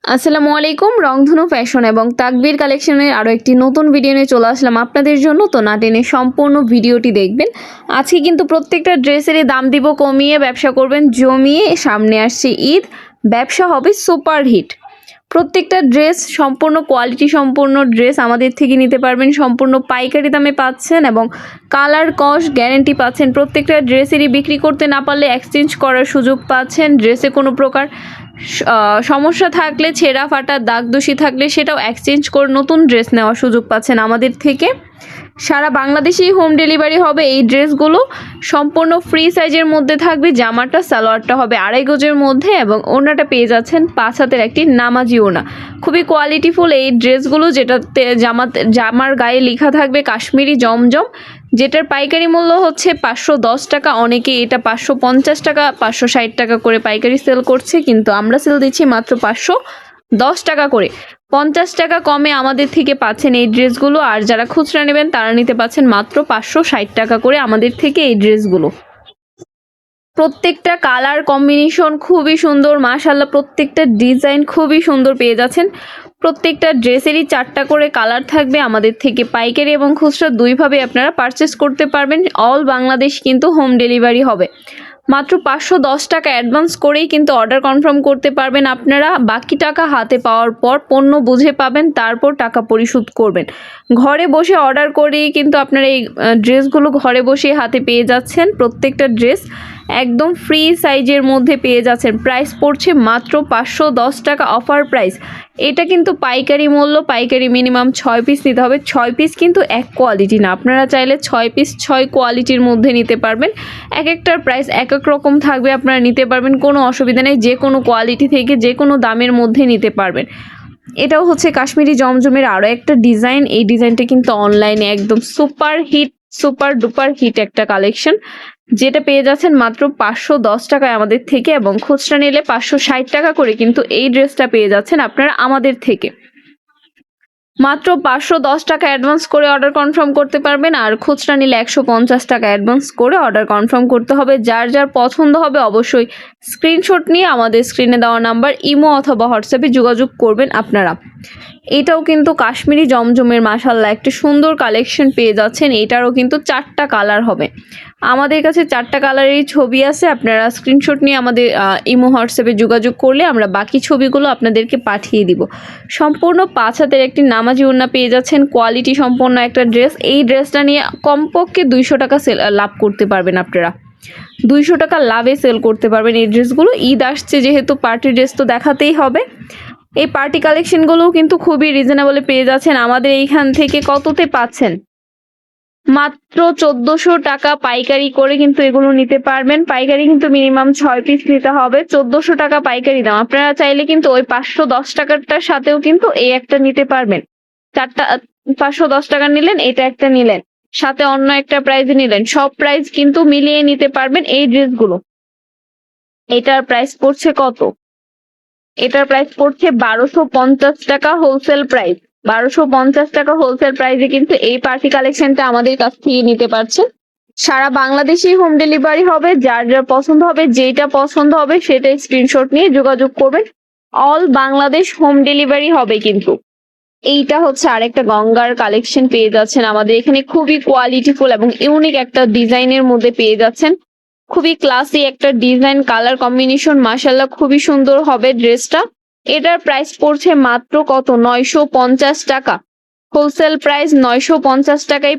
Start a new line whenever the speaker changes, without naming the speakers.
আসসালামু আলাইকুম। রংধনু ফ্যাশন এবং তাকবীর কালেকশনের আরও একটি নতুন ভিডিও নিয়ে চলে আসলাম আপনাদের জন্য। তো না টেনে সম্পূর্ণ ভিডিওটি দেখবেন। আজকে কিন্তু প্রত্যেকটা ড্রেসেরই দাম দিব কমিয়ে, ব্যবসা করবেন জমিয়ে। সামনে আসছে ঈদ, ব্যবসা হবে সুপার হিট। প্রত্যেকটা ড্রেস সম্পূর্ণ কোয়ালিটি সম্পূর্ণ ড্রেস আমাদের থেকে নিতে পারবেন, সম্পূর্ণ পাইকারি দামে পাচ্ছেন এবং কালার কস্ট গ্যারেন্টি পাচ্ছেন। প্রত্যেকটা ড্রেসেরই বিক্রি করতে না পারলে এক্সচেঞ্জ করার সুযোগ পাচ্ছেন। ড্রেসে কোনো প্রকার সমস্যা থাকলে, ছেঁড়া ফাটা দাগ দোষী থাকলে সেটাও এক্সচেঞ্জ করে নতুন ড্রেস নেওয়ার সুযোগ পাচ্ছেন আমাদের থেকে। সারা বাংলাদেশেই হোম ডেলিভারি হবে। এই ড্রেসগুলো সম্পূর্ণ ফ্রি সাইজের মধ্যে থাকবে। জামাটা সালোয়ারটা হবে 2.5 গজের মধ্যে এবং ওড়নাটা পেয়ে যাচ্ছেন 5 হাতের একটি নামাজি ওড়না। খুবই কোয়ালিটিফুল এই ড্রেসগুলো, যেটাতে জামার গায়ে লেখা থাকবে কাশ্মীরি জমজম, যেটার পাইকারি মূল্য হচ্ছে 510 টাকা। অনেকে এটা 550 টাকা 560 টাকা করে পাইকারি সেল করছে, কিন্তু আমরা সেল দিচ্ছি মাত্র 510 টাকা করে। 50 টাকা কমে আমাদের থেকে পাচ্ছেন এই ড্রেসগুলো। আর যারা খুচরা নেবেন তারা নিতে পাচ্ছেন মাত্র 560 টাকা করে আমাদের থেকে এই ড্রেসগুলো। প্রত্যেকটা কালার কম্বিনেশন খুবই সুন্দর, মাশাআল্লাহ। প্রত্যেকটা ডিজাইন খুবই সুন্দর পেয়ে যাচ্ছেন। প্রত্যেকটা ড্রেসেরই 4টা করে কালার থাকবে। আমাদের থেকে পাইকারি এবং খুচরা দুইভাবে আপনারা পারচেস করতে পারবেন। অল বাংলাদেশ কিন্তু হোম ডেলিভারি হবে। মাত্র 510 টাকা অ্যাডভান্স করেই কিন্তু অর্ডার কনফার্ম করতে পারবেন আপনারা। বাকি টাকা হাতে পাওয়ার পর পণ্য বুঝে পাবেন, তারপর টাকা পরিশোধ করবেন। ঘরে বসে অর্ডার করেই কিন্তু আপনারা এই ড্রেসগুলো ঘরে বসে হাতে পেয়ে যাচ্ছেন। প্রত্যেকটা ড্রেস একদম ফ্রি সাইজের মধ্যে পেয়ে যাচ্ছেন। প্রাইস পড়ছে মাত্র 510 টাকা, অফার প্রাইস। এটা কিন্তু পাইকারি মূল্য। পাইকারি মিনিমাম 6 পিস নিতে হবে। 6 পিস কিন্তু এক কোয়ালিটি না, আপনারা চাইলে 6 পিস 6 কোয়ালিটির মধ্যে নিতে পারবেন। এক একটার প্রাইস এক এক রকম থাকবে, আপনারা নিতে পারবেন, কোনো অসুবিধা নেই। যে কোনো কোয়ালিটি থেকে যে কোনো দামের মধ্যে নিতে পারবেন। এটাও হচ্ছে কাশ্মীরি জমজমের আরও একটা ডিজাইন। এই ডিজাইনটা কিন্তু অনলাইনে একদম super hit, super duper hit একটা কালেকশন, যেটা পেয়ে যাচ্ছেন মাত্র 510 টাকায় আমাদের থেকে এবং খুচরা নিলে 560 টাকা করে কিন্তু এই ড্রেসটা পেয়ে যাচ্ছেন আপনারা আমাদের থেকে। মাত্র 510 টাকা অ্যাডভান্স করে অর্ডার কনফার্ম করতে পারবেন। আর খুচরা নিলে 150 টাকা অ্যাডভান্স করে অর্ডার কনফার্ম করতে হবে। যার যার পছন্দ হবে অবশ্যই স্ক্রিনশট নিয়ে আমাদের স্ক্রিনে দেওয়া নাম্বার ইমো অথবা হোয়াটসঅ্যাপে যোগাযোগ করবেন আপনারা। এটাও কিন্তু কাশ্মীরি জমজমের মাশাআল্লাহ একটা সুন্দর কালেকশন পেয়ে যাচ্ছেন। এটারও কিন্তু 4টা কালার হবে। আমাদের কাছে 4টা কালারেরই ছবি আছে। আপনারা স্ক্রিনশট নিয়ে আমাদের ইমো হোয়াটসঅ্যাপে যোগাযোগ করলে আমরা বাকি ছবিগুলো আপনাদেরকে পাঠিয়ে দিব। সম্পূর্ণ 5 হাতের একটি নামাজি ওড়না পেয়ে যাচ্ছেন। কোয়ালিটি সম্পন্ন একটা ড্রেস। এই ড্রেসটা নিয়ে কমপক্ষে 200 টাকা লাভ করতে পারবেন আপনারা। 200 টাকা লাভে সেল করতে পারবেন এই ড্রেসগুলো। ঈদ আসছে যেহেতু পার্টি ড্রেস তো দেখাতেই হবে। এই পার্টি কালেকশনগুলোও কিন্তু খুবই রিজনেবলে পেয়ে যাচ্ছেন আমাদের এইখান থেকে। কততে পাচ্ছেন? মাত্র 1400 টাকা পাইকারি করে কিন্তু এগুলো নিতে পারবেন। পাইকারি কিন্তু মিনিমাম 6 পিস নিতে হবে। 1400 টাকা পাইকারি দাম। আপনারা চাইলে কিন্তু ওই 510 টাকারটার সাথেও কিন্তু এই একটা নিতে পারবেন। 4টা 510 টাকা নিলেন, এটা একটা নিলেন, সাথে অন্য একটা প্রাইজ নিলেন। সব প্রাইস কিন্তু মিলিয়ে নিতে পারবেন এই ড্রেসগুলো। এটার প্রাইস পড়ছে কত? এটার প্রাইস পড়ছে 1250 টাকা হোলসেল প্রাইস। 1250 টাকা হোলসেল প্রাইসে কিন্তু এই পার্টি কালেকশনটা আমাদের কাছ থেকে নিতে পারছেন। সারা বাংলাদেশেই হোম ডেলিভারি হবে। যার যার পছন্দ হবে, যেটা পছন্দ হবে সেটা স্ক্রিনশট নিয়ে যোগাযোগ করবেন। অল বাংলাদেশ হোম ডেলিভারি হবে কিন্তু। এইটা হচ্ছে আরেকটা গঙ্গার কালেকশন পেয়ে যাচ্ছেন আমাদের এখানে। খুবই কোয়ালিটিফুল এবং ইউনিক একটা ডিজাইনের মধ্যে পেয়ে যাচ্ছেন। খুবই ক্লাসি একটা ডিজাইন, কালার কম্বিনেশন মাশাআল্লাহ খুবই সুন্দর হবে ড্রেসটা। এটার প্রাইস পড়ছে মাত্র কত? 950 টাকা। হোলসেল প্রাইস 950 টাকায়